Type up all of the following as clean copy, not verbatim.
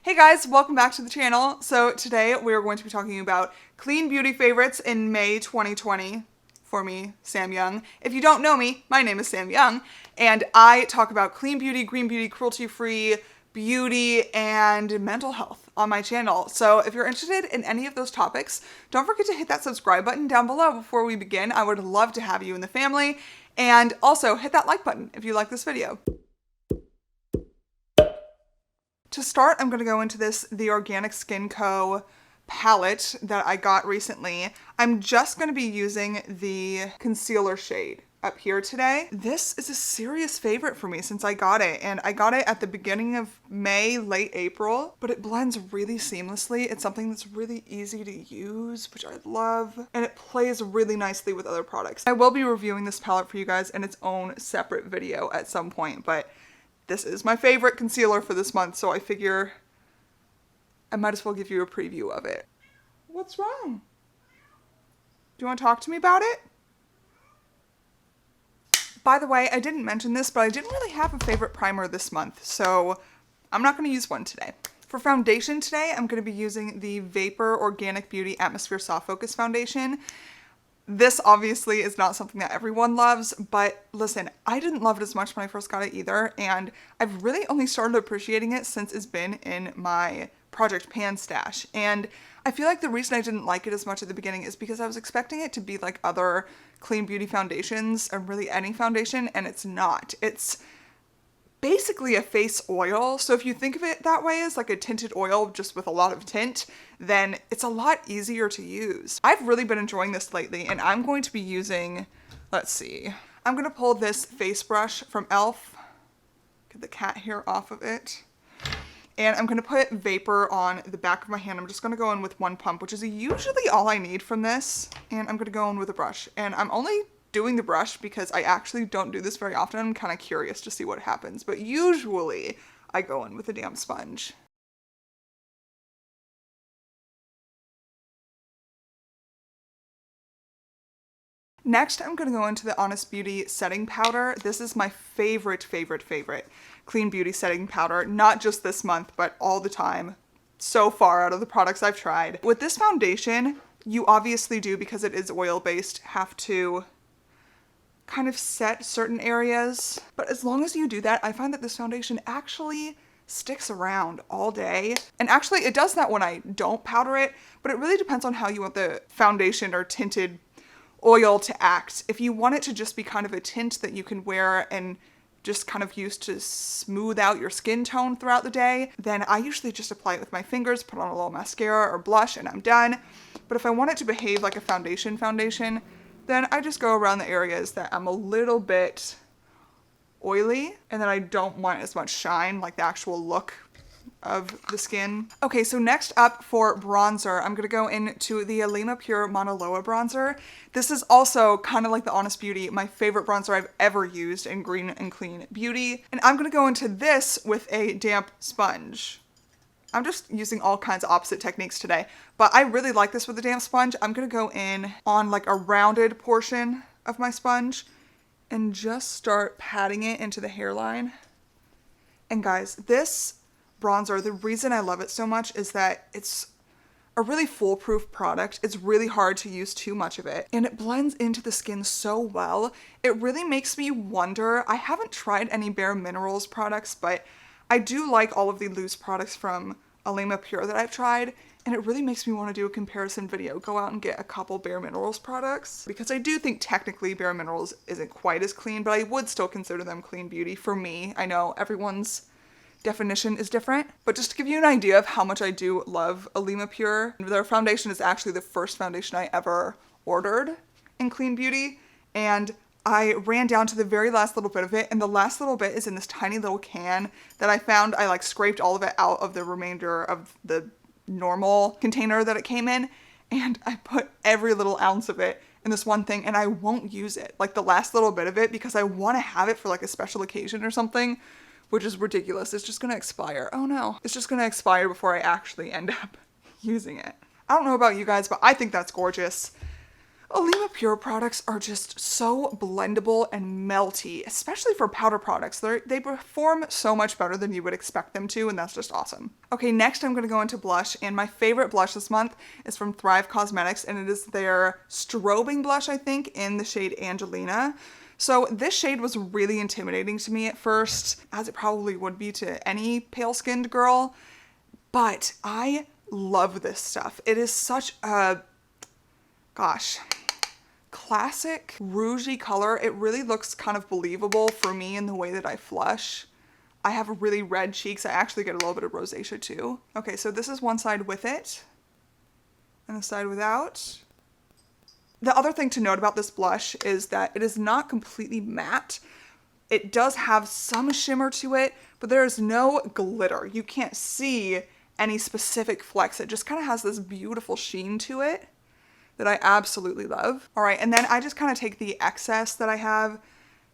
Hey guys, welcome back to the channel. So today we're going to be talking about clean beauty favorites in May 2020 for me, Sam Young. If you don't know me, my name is Sam Young, and I talk about clean beauty, green beauty, cruelty-free beauty, and mental health on my channel. So if you're interested in any of those topics, don't forget to hit that subscribe button down below before we begin. I would love to have you in the family. And also hit that like button if you like this video. To start, I'm going to go into the Organic Skin Co. palette that I got recently. I'm just going to be using the concealer shade up here today. This is a serious favorite for me since I got it, and I got it at the beginning of May, late April, but it blends really seamlessly. It's something that's really easy to use, which I love, and it plays really nicely with other products. I will be reviewing this palette for you guys in its own separate video at some point, but this is my favorite concealer for this month, so I figure I might as well give you a preview of it. What's wrong? Do you want to talk to me about it? By the way, I didn't mention this, but I didn't really have a favorite primer this month, so I'm not going to use one today. For foundation today, I'm going to be using the Vapour Organic Beauty Atmosphere Soft Focus Foundation. This obviously is not something that everyone loves, but listen, I didn't love it as much when I first got it either, and I've really only started appreciating it since it's been in my Project Pan stash. And I feel like the reason I didn't like it as much at the beginning is because I was expecting it to be like other clean beauty foundations, or really any foundation, and it's not. It's basically a face oil, so if you think of it that way as like a tinted oil just with a lot of tint, then it's a lot easier to use. I've really been enjoying this lately, and I'm going to be using, let's see, I'm going to pull this face brush from e.l.f., get the cat hair off of it, and I'm going to put Vapour on the back of my hand. I'm just going to go in with one pump, which is usually all I need from this, and I'm going to go in with a brush, and I'm only doing the brush because I actually don't do this very often. I'm kind of curious to see what happens, but usually I go in with a damp sponge. Next, I'm going to go into the Honest Beauty setting powder. This is my favorite clean beauty setting powder, not just this month, but all the time so far out of the products I've tried. With this foundation, you obviously do, because it is oil-based, have to kind of set certain areas, but as long as you do that, I find that this foundation actually sticks around all day. And actually it does that when I don't powder it, but it really depends on how you want the foundation or tinted oil to act. If you want it to just be kind of a tint that you can wear and just kind of use to smooth out your skin tone throughout the day, then I usually just apply it with my fingers, put on a little mascara or blush, and I'm done. But if I want it to behave like a foundation, then I just go around the areas that I'm a little bit oily and then I don't want as much shine, like the actual look of the skin. Okay, so next up for bronzer, I'm gonna go into the Alima Pure Monaloa bronzer. This is also kind of like the Honest Beauty, my favorite bronzer I've ever used in green and clean beauty. And I'm gonna go into this with a damp sponge. I'm just using all kinds of opposite techniques today, but I really like this with a damp sponge. I'm gonna go in on like a rounded portion of my sponge and just start patting it into the hairline. And guys, this bronzer, the reason I love it so much is that it's a really foolproof product. It's really hard to use too much of it, and it blends into the skin so well. It really makes me wonder, I haven't tried any Bare Minerals products, but I do like all of the loose products from Alima Pure that I've tried, and it really makes me want to do a comparison video, go out and get a couple Bare Minerals products, because I do think technically Bare Minerals isn't quite as clean, but I would still consider them clean beauty for me. I know everyone's definition is different, but just to give you an idea of how much I do love Alima Pure, their foundation is actually the first foundation I ever ordered in clean beauty, and I ran down to the very last little bit of it, and the last little bit is in this tiny little can that I found. I like scraped all of it out of the remainder of the normal container that it came in, and I put every little ounce of it in this one thing, and I won't use it, like the last little bit of it, because I want to have it for like a special occasion or something, which is ridiculous. It's just gonna expire. Oh no. It's just gonna expire before I actually end up using it. I don't know about you guys, but I think that's gorgeous. Alima Pure products are just so blendable and melty, especially for powder products. They perform so much better than you would expect them to, and that's just awesome. Okay, next I'm gonna go into blush, and my favorite blush this month is from Thrive Causemetics, and it is their Strobing blush, I think, in the shade Angelina. So this shade was really intimidating to me at first, as it probably would be to any pale-skinned girl, but I love this stuff. It is such a, gosh, classic rougey color. It really looks kind of believable for me in the way that I flush. I have really red cheeks. I actually get a little bit of rosacea too. Okay, so this is one side with it and the side without. The other thing to note about this blush is that it is not completely matte. It does have some shimmer to it, but there is no glitter. You can't see any specific flecks. It just kind of has this beautiful sheen to it that I absolutely love. All right, and then I just kind of take the excess that I have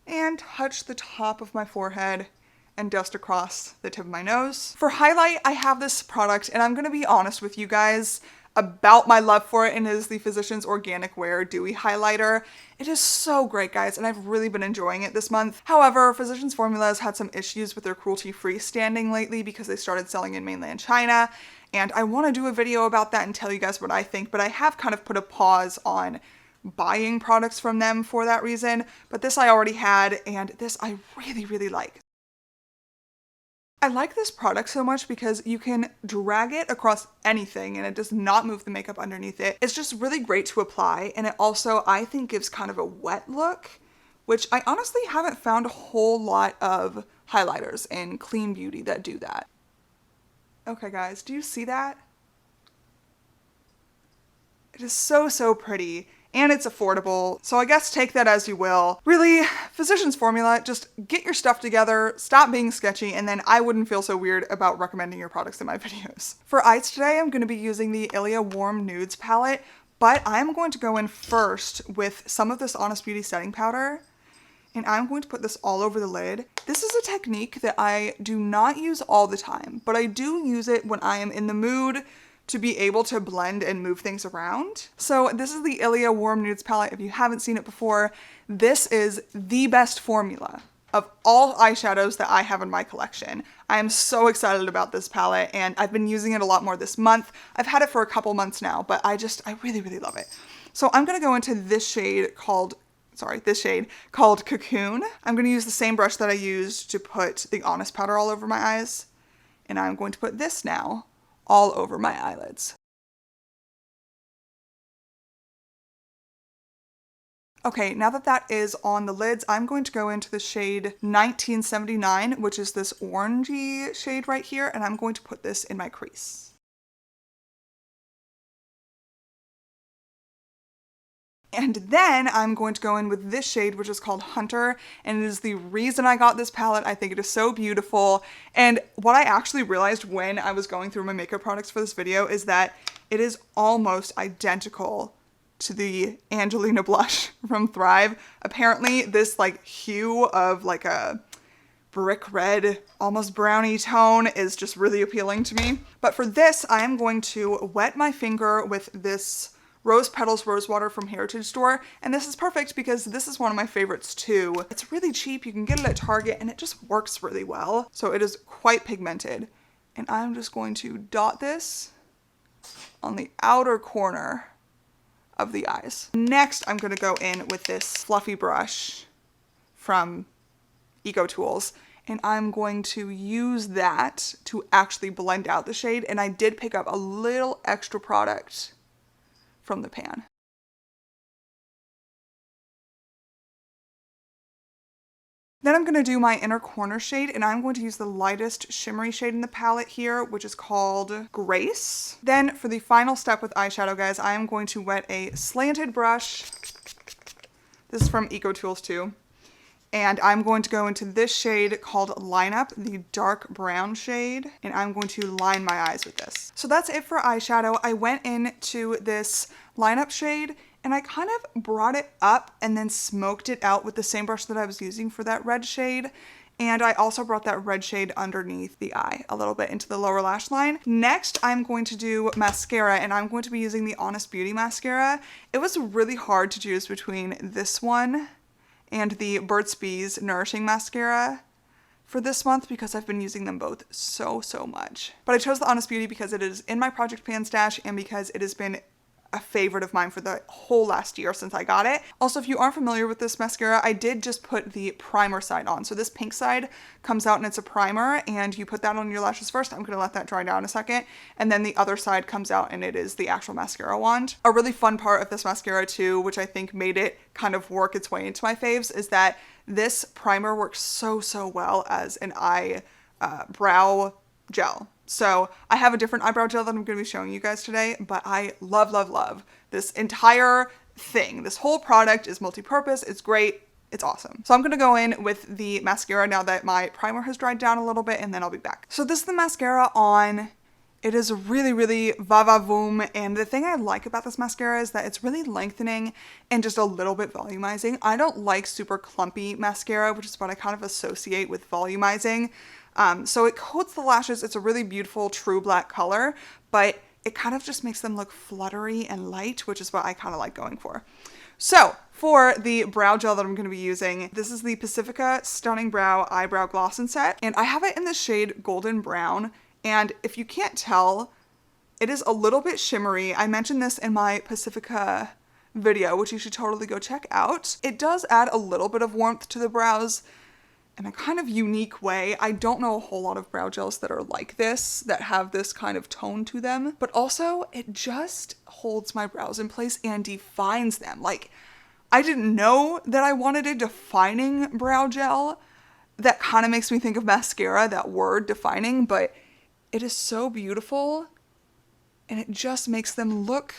and touch the top of my forehead and dust across the tip of my nose. For highlight, I have this product, and I'm gonna be honest with you guys about my love for it, and it is the Physicians Organic Wear Dewy Highlighter. It is so great, guys, and I've really been enjoying it this month. However, Physicians Formula has had some issues with their cruelty-free standing lately because they started selling in mainland China, and I want to do a video about that and tell you guys what I think, but I have kind of put a pause on buying products from them for that reason, but this I already had, and this I really, really like. I like this product so much because you can drag it across anything and it does not move the makeup underneath it. It's just really great to apply, and it also, I think, gives kind of a wet look, which I honestly haven't found a whole lot of highlighters in clean beauty that do that. Okay guys, do you see that? It is so, so pretty. And it's affordable, so I guess take that as you will. Really, Physicians Formula, just get your stuff together, stop being sketchy, and then I wouldn't feel so weird about recommending your products in my videos. For eyes today, I'm going to be using the Ilia Warm Nudes palette, but I'm going to go in first with some of this Honest Beauty setting powder, and I'm going to put this all over the lid. This is a technique that I do not use all the time, but I do use it when I am in the mood to be able to blend and move things around. So this is the Ilia Warm Nudes palette. If you haven't seen it before, this is the best formula of all eyeshadows that I have in my collection. I am so excited about this palette, and I've been using it a lot more this month. I've had it for a couple months now, but I really, really love it. So I'm gonna go into this shade called Cocoon. I'm gonna use the same brush that I used to put the Honest powder all over my eyes, and I'm going to put this now all over my eyelids. Okay, now that that is on the lids, I'm going to go into the shade 1979, which is this orangey shade right here, and I'm going to put this in my crease. And then I'm going to go in with this shade, which is called Hunter, and it is the reason I got this palette. I think it is so beautiful. And what I actually realized when I was going through my makeup products for this video is that it is almost identical to the Angelina blush from Thrive. Apparently this like hue of like a brick red, almost brownie tone is just really appealing to me. But for this, I am going to wet my finger with this Rose Petals Rose Water from Heritage Store, and this is perfect because this is one of my favorites too. It's really cheap, you can get it at Target, and it just works really well. So it is quite pigmented. And I'm just going to dot this on the outer corner of the eyes. Next, I'm gonna go in with this fluffy brush from Eco Tools, and I'm going to use that to actually blend out the shade, and I did pick up a little extra product from the pan. Then I'm going to do my inner corner shade, and I'm going to use the lightest shimmery shade in the palette here, which is called Grace. Then for the final step with eyeshadow, guys, I am going to wet a slanted brush. This is from Eco Tools too. And I'm going to go into this shade called Line Up, the dark brown shade, and I'm going to line my eyes with this. So that's it for eyeshadow. I went into this Line Up shade and I kind of brought it up and then smoked it out with the same brush that I was using for that red shade. And I also brought that red shade underneath the eye a little bit into the lower lash line. Next, I'm going to do mascara, and I'm going to be using the Honest Beauty mascara. It was really hard to choose between this one and the Burt's Bees Nourishing Mascara for this month because I've been using them both so much. But I chose the Honest Beauty because it is in my Project Pan stash and because it has been a favorite of mine for the whole last year since I got it. Also, if you aren't familiar with this mascara, I did just put the primer side on. So this pink side comes out and it's a primer, and you put that on your lashes first. I'm gonna let that dry down a second. And then the other side comes out and it is the actual mascara wand. A really fun part of this mascara too, which I think made it kind of work its way into my faves, is that this primer works so well as an eyebrow gel. So I have a different eyebrow gel that I'm going to be showing you guys today, but I love this entire thing. This whole product is multi-purpose. It's great. It's awesome. So I'm going to go in with the mascara now that my primer has dried down a little bit, and then I'll be back. So this is the mascara on. It is really va-va-voom, and the thing I like about this mascara is that it's really lengthening and just a little bit volumizing. I don't like super clumpy mascara, which is what I kind of associate with volumizing. So it coats the lashes. It's a really beautiful true black color, but it kind of just makes them look fluttery and light, which is what I kind of like going for. So for the brow gel that I'm going to be using, this is the Pacifica Stunning Brow Eyebrow Gloss and Set, and I have it in the shade Golden Brown. And if you can't tell, it is a little bit shimmery. I mentioned this in my Pacifica video, which you should totally go check out. It does add a little bit of warmth to the brows in a kind of unique way. I don't know a whole lot of brow gels that are like this, that have this kind of tone to them, but also it just holds my brows in place and defines them. Like, I didn't know that I wanted a defining brow gel. That kind of makes me think of mascara, that word defining, but it is so beautiful and it just makes them look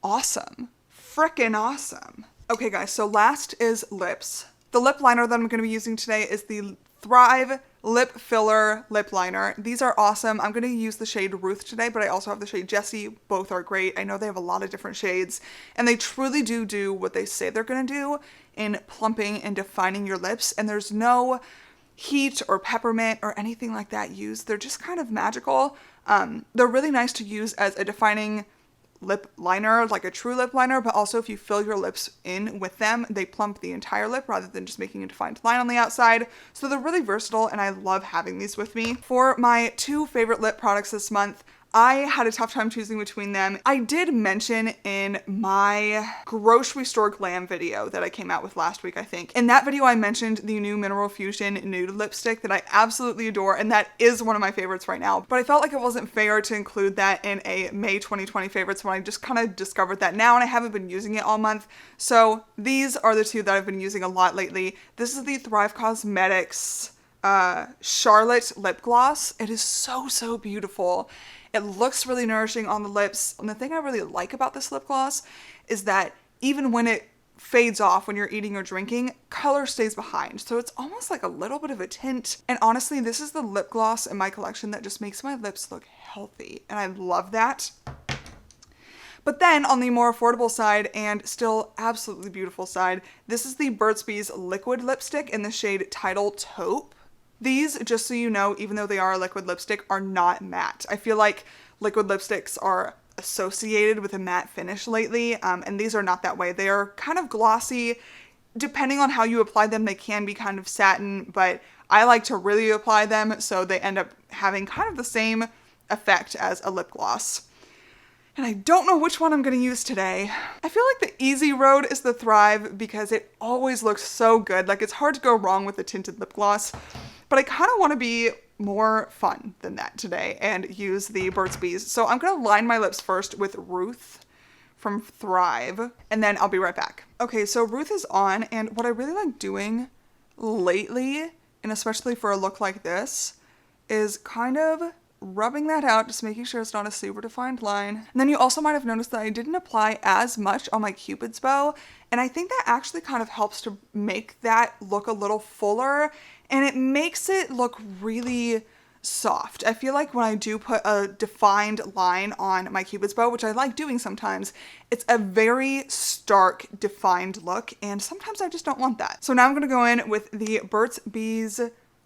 awesome. Frickin' awesome. Okay guys, so last is lips. The lip liner that I'm going to be using today is the Thrive Lip Filler Lip Liner. These are awesome. I'm going to use the shade Ruth today, but I also have the shade Jessie. Both are great. I know they have a lot of different shades, and they truly do what they say they're going to do in plumping and defining your lips, and there's no heat or peppermint or anything like that used. They're just kind of magical. They're really nice to use as a defining lip liner, like a true lip liner, but also if you fill your lips in with them, they plump the entire lip rather than just making a defined line on the outside. So they're really versatile, and I love having these with me. For my two favorite lip products this month, I had a tough time choosing between them. I did mention in my grocery store glam video that I came out with last week, I think. In that video, I mentioned the new Mineral Fusion nude lipstick that I absolutely adore, and that is one of my favorites right now. But I felt like it wasn't fair to include that in a May 2020 favorites when I just kind of discovered that now, and I haven't been using it all month. So these are the two that I've been using a lot lately. This is the Thrive Causemetics Charlotte lip gloss. It is so beautiful. It looks really nourishing on the lips. And the thing I really like about this lip gloss is that even when it fades off when you're eating or drinking, color stays behind. So it's almost like a little bit of a tint. And honestly, this is the lip gloss in my collection that just makes my lips look healthy. And I love that. But then on the more affordable side and still absolutely beautiful side, this is the Burt's Bees liquid lipstick in the shade Tidal Taupe. These, just so you know, even though they are a liquid lipstick, are not matte. I feel like liquid lipsticks are associated with a matte finish lately, and these are not that way. They are kind of glossy. Depending on how you apply them, they can be kind of satin, but I like to really apply them, so they end up having kind of the same effect as a lip gloss. And I don't know which one I'm going to use today. I feel like the easy road is the Thrive because it always looks so good. Like, it's hard to go wrong with a tinted lip gloss. But I kind of want to be more fun than that today and use the Burt's Bees. So I'm going to line my lips first with Ruth from Thrive, and then I'll be right back. Okay, so Ruth is on, and what I really like doing lately, and especially for a look like this, is kind of rubbing that out, just making sure it's not a super defined line. And then you also might have noticed that I didn't apply as much on my Cupid's bow, and I think that actually kind of helps to make that look a little fuller, and it makes it look really soft. I feel like when I do put a defined line on my Cupid's bow, which I like doing sometimes, it's a very stark, defined look, and sometimes I just don't want that. So now I'm going to go in with the Burt's Bees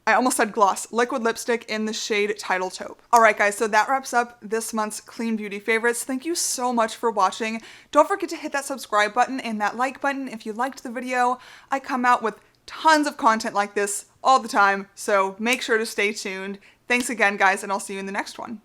I almost said gloss, liquid lipstick in the shade Tidal Taupe. All right, guys, so that wraps up this month's Clean Beauty favorites. Thank you so much for watching. Don't forget to hit that subscribe button and that like button if you liked the video. I come out with tons of content like this all the time, so make sure to stay tuned. Thanks again, guys, and I'll see you in the next one.